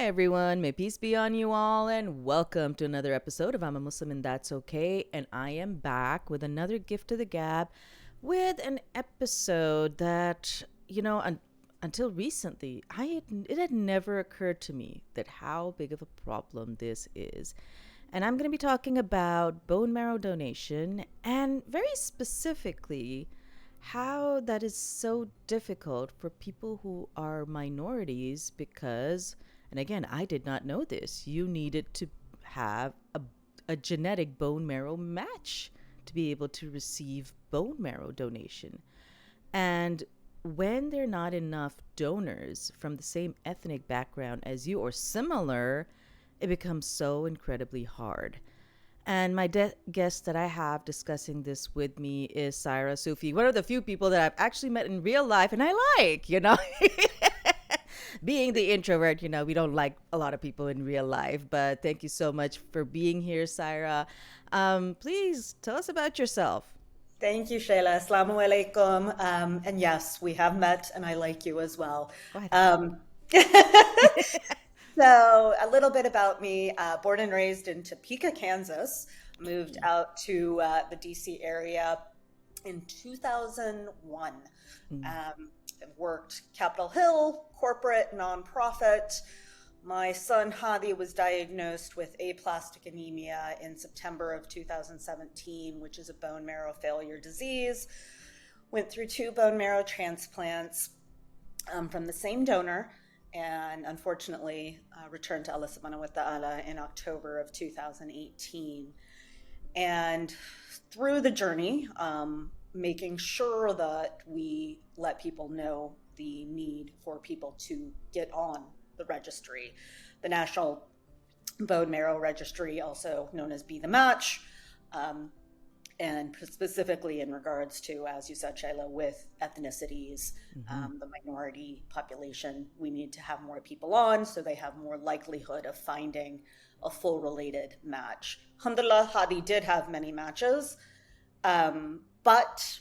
everyone. May peace be on you all, and welcome to another episode of I'm a Muslim and That's Okay. And I am back with another gift to the gab with an episode that, until recently, it had never occurred to me that how big of a problem this is. And I'm going to be talking about bone marrow donation and very specifically how that is so difficult for people who are minorities because, and again, I did not know this, you needed to have a genetic bone marrow match to be able to receive bone marrow donation. And when there are not enough donors from the same ethnic background as you or similar, it becomes so incredibly hard. And my guest that I have discussing this with me is Saira Sufi, one of the few people that I've actually met in real life, and I like. Being the introvert, we don't like a lot of people in real life. But thank you so much for being here, Saira. Please tell us about yourself. Thank you, Shayla. Assalamu alaikum. And yes, we have met, and I like you as well. Oh, I think. Um, so, a little bit about me. Born and raised in Topeka, Kansas. Moved Okay. out to the DC area in 2001. Mm. I've worked Capitol Hill, corporate, nonprofit. My son Hadi was diagnosed with aplastic anemia in September of 2017, which is a bone marrow failure disease. Went through two bone marrow transplants from the same donor, and unfortunately returned to Allah subhanahu wa ta'ala in October of 2018. And through the journey, making sure that we let people know the need for people to get on the registry, the National Bone Marrow Registry, also known as Be the Match, and specifically in regards to, as you said, Shayla, with ethnicities, Mm-hmm. the minority population, we need to have more people on so they have more likelihood of finding a full related match. Alhamdulillah, Hadi did have many matches, but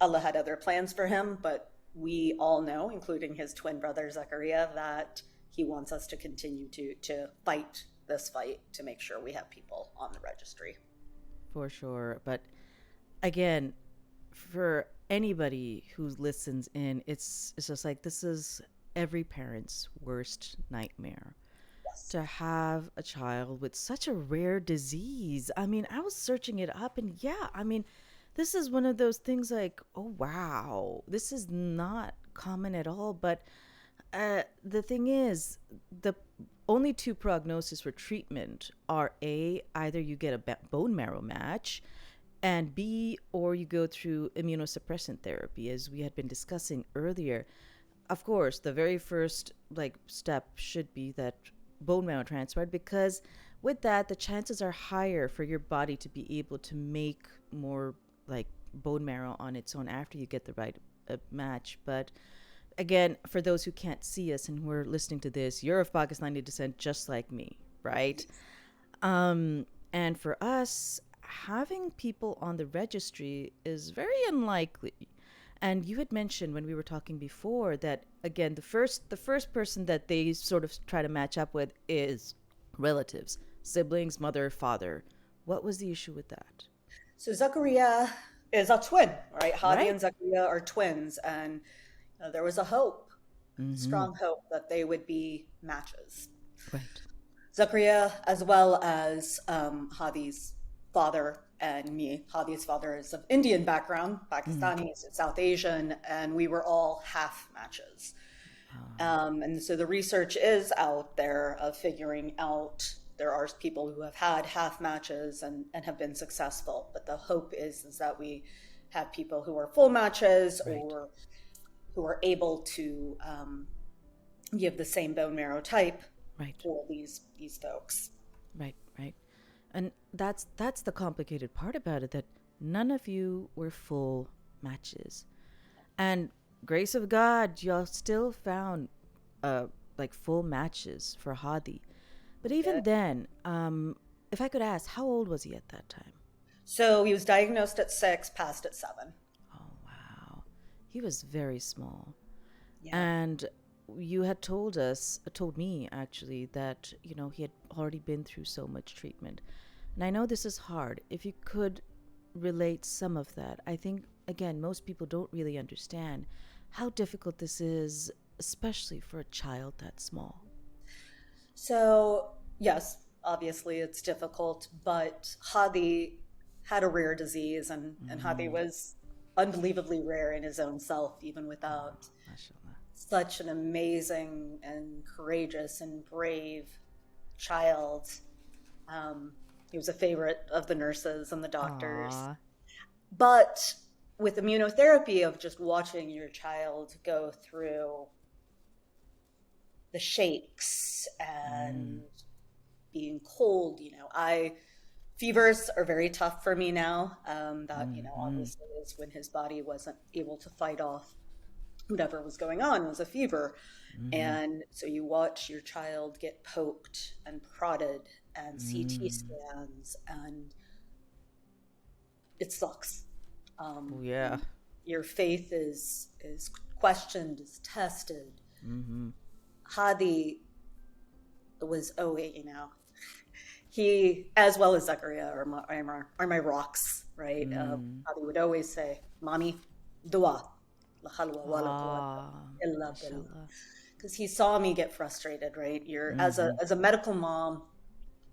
Allah had other plans for him. But we all know, including his twin brother Zakaria, that he wants us to continue to fight this fight to make sure we have people on the registry. For sure. But again, for anybody who listens in, it's just like this is every parent's worst nightmare Yes. to have a child with such a rare disease. I mean, I was searching it up, and yeah, I mean, this is one of those things like, oh wow, this is not common at all. But the thing is, the only two prognoses for treatment are A, either you get a bone marrow match, and B, or you go through immunosuppressant therapy, as we had been discussing earlier. Of course, the very first step should be that bone marrow transplant, because with that, the chances are higher for your body to be able to make more like bone marrow on its own after you get the right match. But again, for those who can't see us and who are listening to this, you're of Pakistani descent just like me, right? And for us, having people on the registry is very unlikely. And you had mentioned when we were talking before that again, the first person that they sort of try to match up with is relatives, siblings, mother, father. What was the issue with that? So Zakaria is a twin, right? Hadi Right? and Zakaria are twins, and there was a hope, Mm-hmm. strong hope that they would be matches. Right. Zakaria, as well as Hadi's father and me. Hadi's father is of Indian background, Mm. Pakistani, South Asian, and we were all half matches. And so the research is out there of figuring out there are people who have had half matches and have been successful, but the hope is that we have people who are full matches Right. or who are able to give the same bone marrow type Right. for these folks. Right. Right. And that's the complicated part about it, that none of you were full matches. And grace of God, y'all still found full matches for Hadi. But We even did. then, if I could ask, how old was he at that time? So he was diagnosed at 6, passed at 7. Oh wow. He was very small. Yeah. And you had told me actually, that, he had already been through so much treatment. And I know this is hard. If you could relate some of that, I think, again, most people don't really understand how difficult this is, especially for a child that small. So, yes, obviously it's difficult, but Hadi had a rare disease, and Hadi Mm-hmm. was unbelievably rare in his own self, even without Mashallah. such an amazing and courageous and brave child. Um, he was a favorite of the nurses and the doctors. Aw. But with immunotherapy, of just watching your child go through the shakes Mm. and being cold, I fevers are very tough for me now. That, Mm-hmm. obviously is when his body wasn't able to fight off whatever was going on, was a fever. Mm-hmm. And so you watch your child get poked and prodded and CT Mm. scans, and it sucks. Oh, yeah. And your faith is questioned, is tested. Mm-hmm. Hadi was, oh wait, he, as well as Zachariah, are my rocks, right? Mm. Hadi would always say, "Mommy, dua, la halwa wa la quwwata Ah, illa billah," mashallah. because he saw me get frustrated. Right, you're as a Mm-hmm. as a medical mom,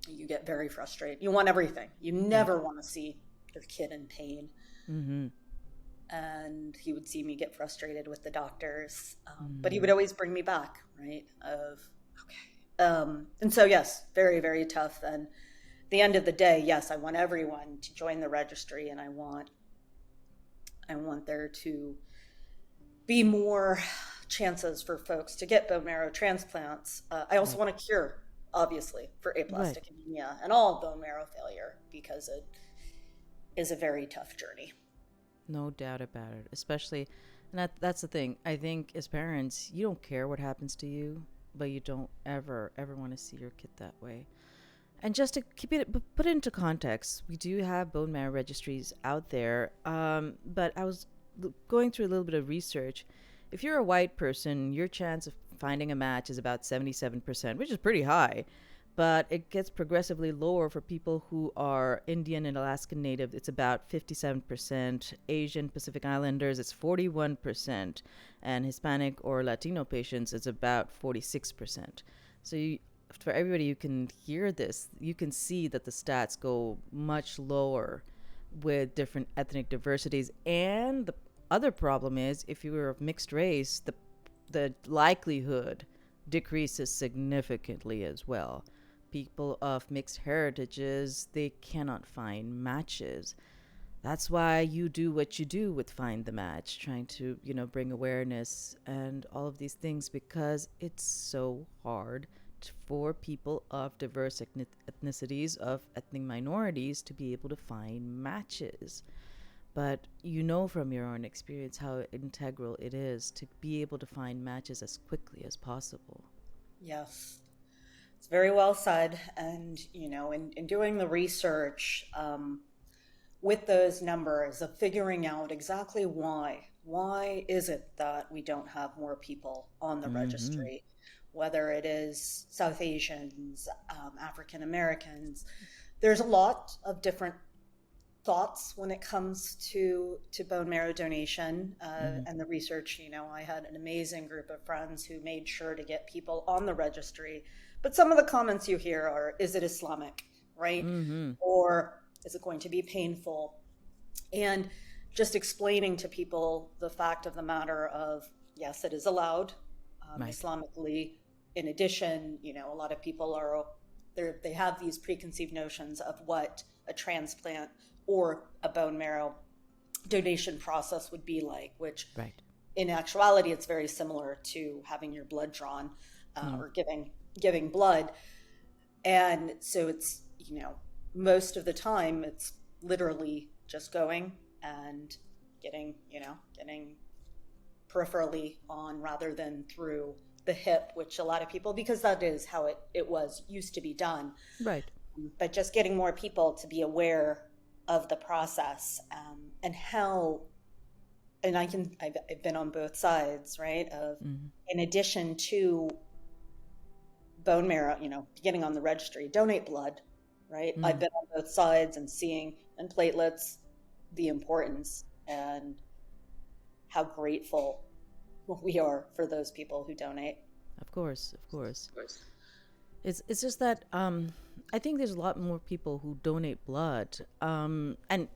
you get very frustrated. You want everything. You Right. never want to see your kid in pain. Mm-hmm. And he would see me get frustrated with the doctors, but he Mm. would always bring me back, right? Of okay, and so yes, very very tough. And at the end of the day, yes, I want everyone to join the registry, and I want there to be more chances for folks to get bone marrow transplants. I also Right. want to cure, obviously, for Right. aplastic anemia and all bone marrow failure, because it is a very tough journey. No doubt about it. Especially, and that's the thing. I think as parents, you don't care what happens to you, but you don't ever want to see your kid that way. And just to keep it, put it into context, we do have bone marrow registries out there. But I was going through a little bit of research. If you're a white person, your chance of finding a match is about 77%, which is pretty high. But it gets progressively lower for people who are Indian and Alaskan Native. It's about 57%. Asian Pacific Islanders, it's 41%. And Hispanic or Latino patients, it's about 46%. So for everybody who can hear this, you can see that the stats go much lower with different ethnic diversities. And the other problem is, if you were of mixed race, the likelihood decreases significantly as well. People of mixed heritages, they cannot find matches. That's why you do what you do with Find the Match, trying to, bring awareness and all of these things, because it's so hard for people of diverse ethnicities, of ethnic minorities, to be able to find matches. But you know from your own experience how integral it is to be able to find matches as quickly as possible. Yes. It's very well said. And, in doing the research, with those numbers, of figuring out exactly why is it that we don't have more people on the Mm-hmm. registry, whether it is South Asians, African Americans. There's a lot of different thoughts when it comes to bone marrow donation, Mm-hmm. and the research. I had an amazing group of friends who made sure to get people on the registry. But some of the comments you hear are, is it Islamic, right? Mm-hmm. Or is it going to be painful? And just explaining to people the fact of the matter of, yes, it is allowed, Right. Islamically. In addition, a lot of people they have these preconceived notions of what a transplant or a bone marrow donation process would be like, which Right. in actuality it's very similar to having your blood drawn, Mm. or giving blood. And so it's, most of the time it's literally just going and getting peripherally on, rather than through the hip, which a lot of people, because that is how it was used to be done. Right. But just getting more people to be aware of the process, and how and I've been on both sides, right? Of Mm-hmm. in addition to bone marrow, getting on the registry, donate blood, right? I've Mm, been on both sides and seeing and platelets, the importance and how grateful we are for those people who donate. of course, of course. It's just that I think there's a lot more people who donate blood. And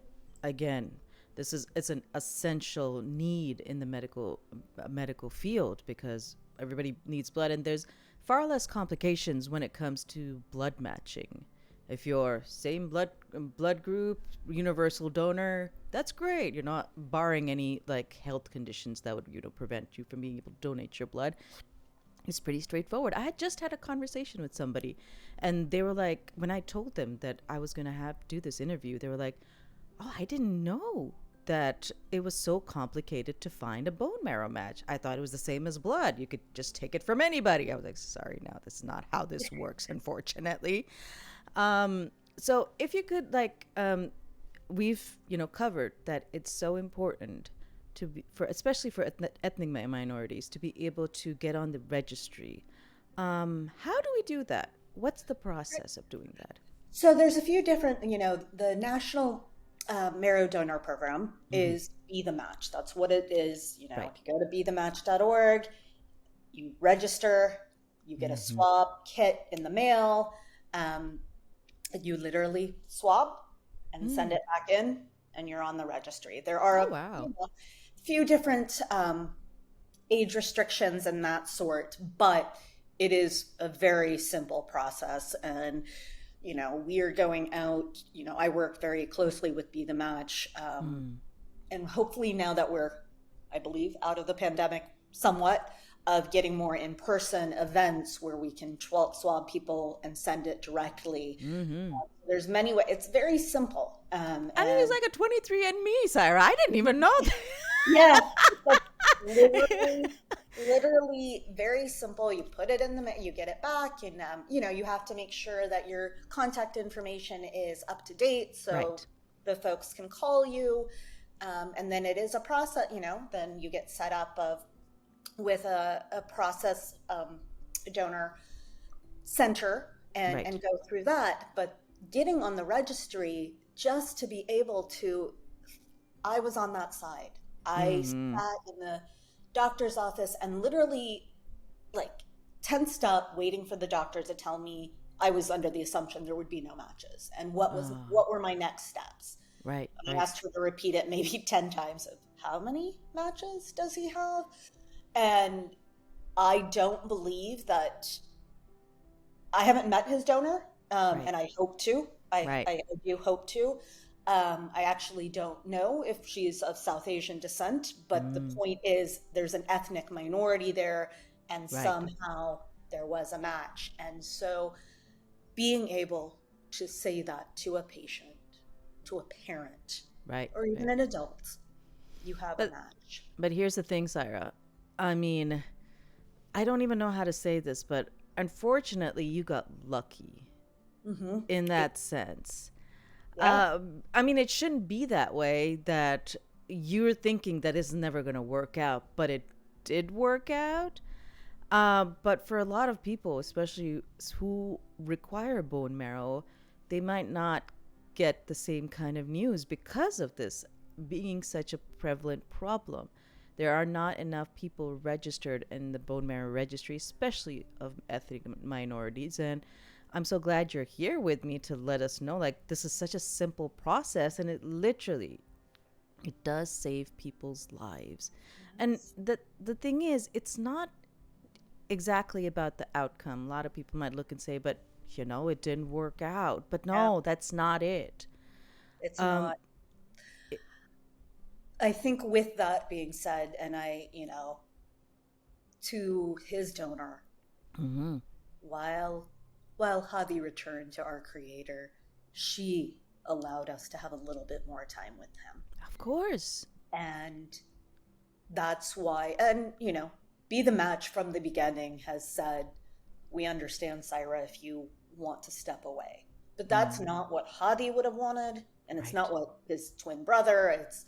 again, it's an essential need in the medical field because everybody needs blood, and there's far less complications when it comes to blood matching. If you're same blood group, universal donor, that's great. You're not barring any like health conditions that would prevent you from being able to donate your blood. It's pretty straightforward. I had just had a conversation with somebody, and they were like, when I told them that I was going to have do this interview, they were like, "Oh, I didn't know that it was so complicated to find a bone marrow match. I thought it was the same as blood. You could just take it from anybody." I was like, "Sorry, no, this is not how this works, unfortunately." So if you could we've covered that it's so important to be for especially for ethnic minorities to be able to get on the registry. How do we do that? What's the process of doing that? So there's a few different, the National Marrow Donor Program Mm-hmm. is Be the Match. That's what it is. Right. If you go to bethematch.org, you register, you get a Mm-hmm. swab kit in the mail. Um, you literally swab and send Mm. it back in, and you're on the registry. There are Oh a wow. few different age restrictions and that sort, but it is a very simple process. And we are going out. I work very closely with Be the Match, Mm. and hopefully now that we're, I believe, out of the pandemic somewhat, of getting more in-person events where we can swab people and send it directly. Mm-hmm. There's many ways. It's very simple, I think it's and like a 23andMe, Saira. I didn't even know yeah, it's like that. literally very simple. You put it in you get it back, and you have to make sure that your contact information is up to date so Right. the folks can call you. And then it is a process. Then you get set up with a process donor center Right. and go through that. But getting on the registry just to be able to, I was on that side. I Mm-hmm. sat in the doctor's office and literally like tensed up waiting for the doctor to tell me. I was under the assumption there would be no matches and Oh, what were my next steps. right. And I Right. asked her to repeat it maybe 10 times of how many matches does he have? And I don't believe that. I haven't met his donor, Right. and I hope to. Right. I do hope to. I actually don't know if she's of South Asian descent, but the Mm. point is there's an ethnic minority there, and Right. somehow there was a match. And so being able to say that to a patient, to a parent, Right. or even Right. an adult, you have a But match. but here's the thing, Saira. I mean, I don't even know how to say this, but unfortunately, you got lucky Mm-hmm. in that sense. Yeah. I mean, it shouldn't be that way that you're thinking that it's never going to work out, but it did work out. But for a lot of people, especially who require bone marrow, they might not get the same kind of news because of this being such a prevalent problem. There are not enough people registered in the bone marrow registry, especially of ethnic minorities. And I'm so glad you're here with me to let us know like this is such a simple process and it does save people's lives. And Yes. the thing is, it's not exactly about the outcome. A lot of people might look and say, but it didn't work out. But Yeah. no, that's not it. It's Um, not. I think with that being said, and to his donor, mm-hmm. while while Hadi returned to our creator, she allowed us to have a little bit more time with him. Of course. And that's why, and Be the Match from the beginning has said, we understand, Saira, if you want to step away. But that's Mm, not what Hadi would have wanted, and it's right. not what his twin brother, it's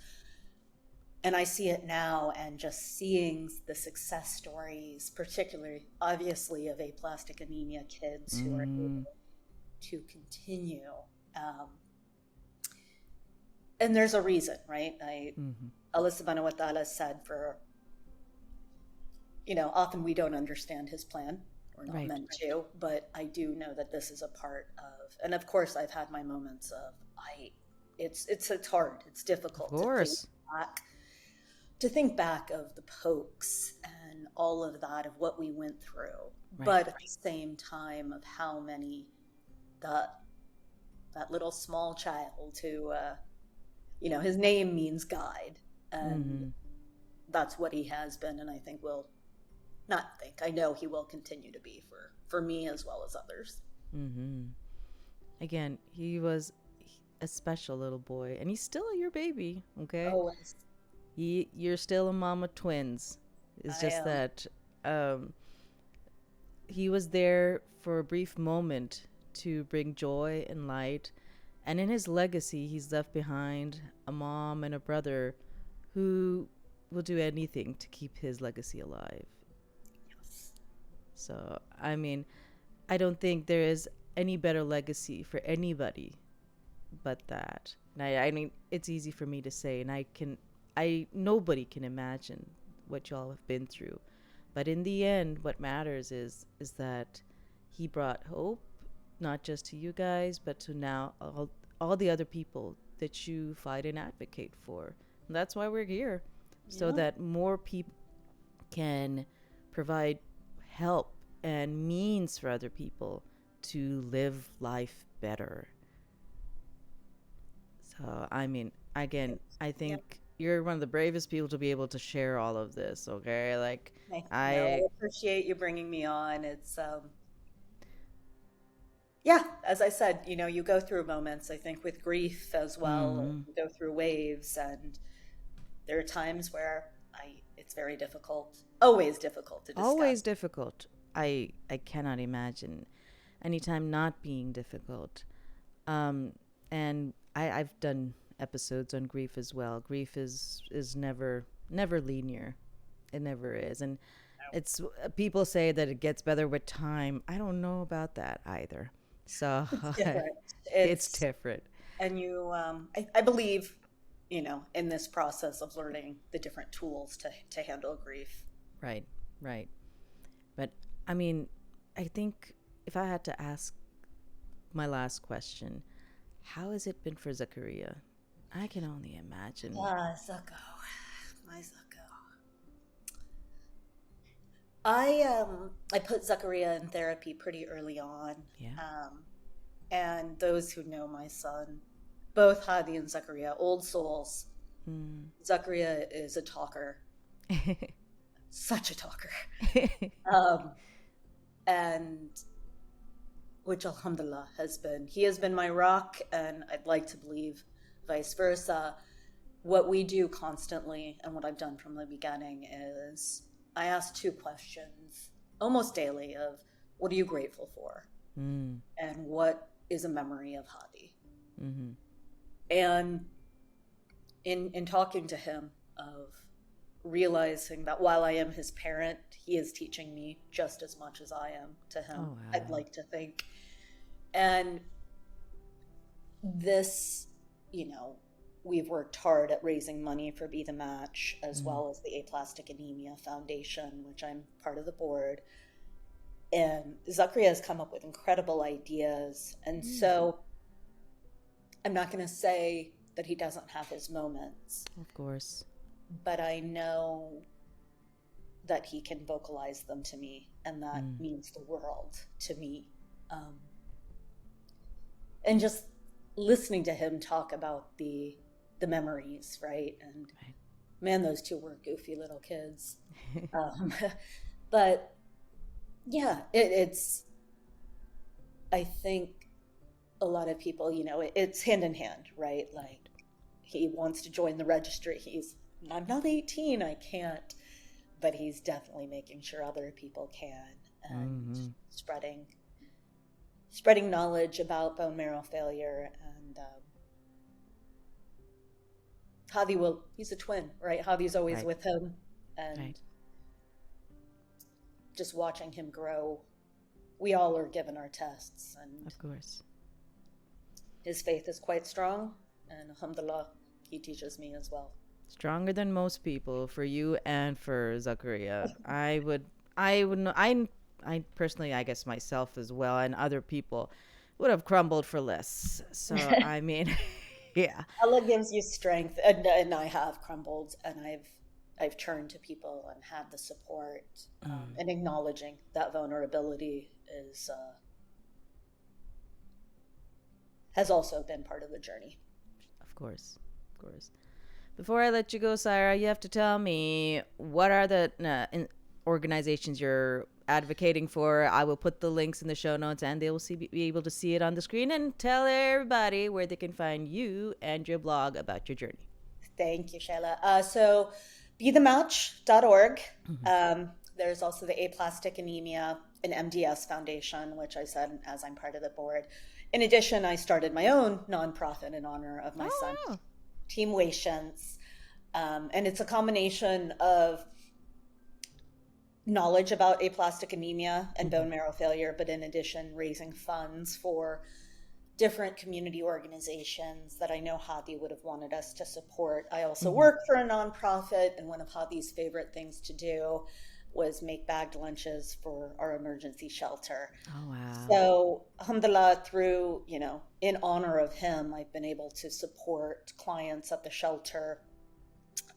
And I see it now, and just seeing the success stories, particularly obviously of aplastic anemia kids who are able Mm-hmm. to continue. Um, and there's a reason, right? Mm-hmm. Allah subhanahu wa ta'ala said, for, often we don't understand his plan. We're not Right. meant to, but I do know that this is a part of, and of course I've had my moments of, it's hard, it's Of difficult course. back, to think back of the pokes and all of that, of what we went through, Right. but at the same time of how many, that that little small child who, his name means guide, and Mm-hmm. that's what he has been, and I think will not think I know he will continue to be for me as well as others. Mm-hmm. Again, he was a special little boy, and he's still your baby. Okay, Always. you're still a mom of twins. It's I just am. that um, he was there for a brief moment to bring joy and light, and in his legacy, he's left behind a mom and a brother who will do anything to keep his legacy alive. Yes. So, I mean, I don't think there is any better legacy for anybody but that. And I mean, it's easy for me to say, and nobody can imagine what y'all have been through. But in the end, what matters is that he brought hope, not just to you guys, but to now all the other people that you fight and advocate for. And that's why we're here, so Yeah. that more people can provide help and means for other people to live life better. So, I mean, again, I Yeah. think you're one of the bravest people to be able to share all of this, okay? Like, No, I. I appreciate you bringing me on. It's yeah, as I said, you go through moments, I think, with grief as well. Mm, You go through waves, and there are times where it's very difficult, always difficult to discuss. always difficult. I cannot imagine any time not being difficult. Um, and I've done episodes on grief as well. Grief is never linear. It never is, and it's people say that it gets better with time. I don't know about that either. So It's different. it's It's different. and you I believe, in this process of learning the different tools to handle grief. Right, right. But I mean, I think if I had to ask my last question, how has it been for Zachariah? I can only imagine. Ah, Zucco. My Zucco. I put Zachariah in therapy pretty early on. Yeah. Um, and those who know my son, both Hadi and Zachariah, old souls. Mm. Zachariah is a talker, such a talker. Um, and which alhamdulillah he has been my rock, and I'd like to believe vice versa. What we do constantly, and what I've done from the beginning, is I ask two questions almost daily of, what are you grateful for? Mm. And what is a memory of Hadi? Mm-hmm. And in talking to him, of realizing that while I am his parent, he is teaching me just as much as I am to him. Oh I'd wow. like to think. And this, you know, we've worked hard at raising money for Be the Match, as Mm. well as the Aplastic Anemia Foundation, which I'm part of the board. And Zachariah has come up with incredible ideas. And Mm. so I'm not going to say that he doesn't have his moments, Of course. but I know that he can vocalize them to me, and that Mm. means the world to me. Um, and just listening to him talk about the memories, right? And Right. man, those two were goofy little kids. But yeah, it's, I think a lot of people, it's hand in hand, right? Like, he wants to join the registry. I'm not 18, I can't, but he's definitely making sure other people can, and Mm-hmm. spreading knowledge about bone marrow failure, and Hadi he's a twin, right? Hadi's always Right. with him. And Right. just watching him grow, we all are given our tests, and Of course. his faith is quite strong. And alhamdulillah, he teaches me as well. Stronger than most people for you and for Zakaria. I personally, I guess myself as well, and other people would have crumbled for less. So, I mean, yeah, Allah gives you strength, and I have crumbled, and I've turned to people and had the support, and acknowledging that vulnerability is has also been part of the journey. of course. Of course. Before I let you go, Saira, you have to tell me what are the organizations you're advocating for. I will put the links in the show notes, and they will be able to see it on the screen. And tell everybody where they can find you and your blog about your journey. Thank you, Shayla. So, bethematch.org. There's also the Aplastic Anemia and MDS Foundation, which I said as I'm part of the board. In addition, I started my own nonprofit in honor of my son, Wow. Team Watients. And it's a combination of knowledge about aplastic anemia and bone marrow failure, but in addition, raising funds for different community organizations that I know Hadi would have wanted us to support. I also work for a nonprofit, and one of Hadi's favorite things to do was make bagged lunches for our emergency shelter. Oh, wow. So, alhamdulillah, through, in honor of him, I've been able to support clients at the shelter.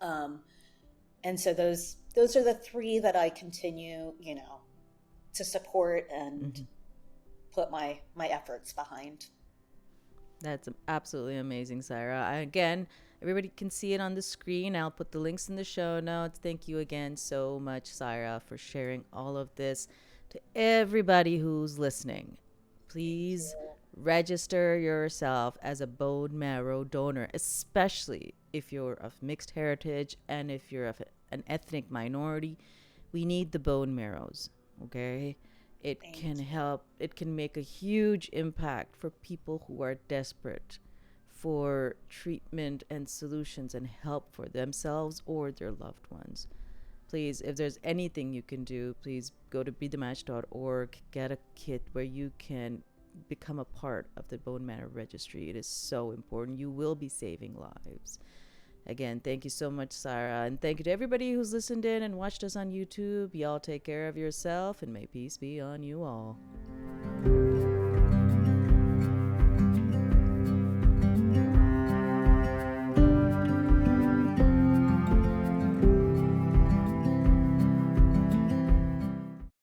And so those are the three that I continue, to support and put my efforts behind. That's absolutely amazing, Saira. Again, everybody can see it on the screen. I'll put the links in the show notes. Thank you again so much, Saira, for sharing all of this to everybody who's listening. Please register yourself as a bone marrow donor, especially if you're of mixed heritage and if you're of an ethnic minority. We need the bone marrows, okay? It can help, it can make a huge impact for people who are desperate for treatment and solutions and help for themselves or their loved ones. Please, if there's anything you can do, please go to bethematch.org, get a kit where you can become a part of the bone marrow registry. It is so important. You will be saving lives. Again, thank you so much, Saira. And thank you to everybody who's listened in and watched us on YouTube. Y'all take care of yourself, and may peace be on you all.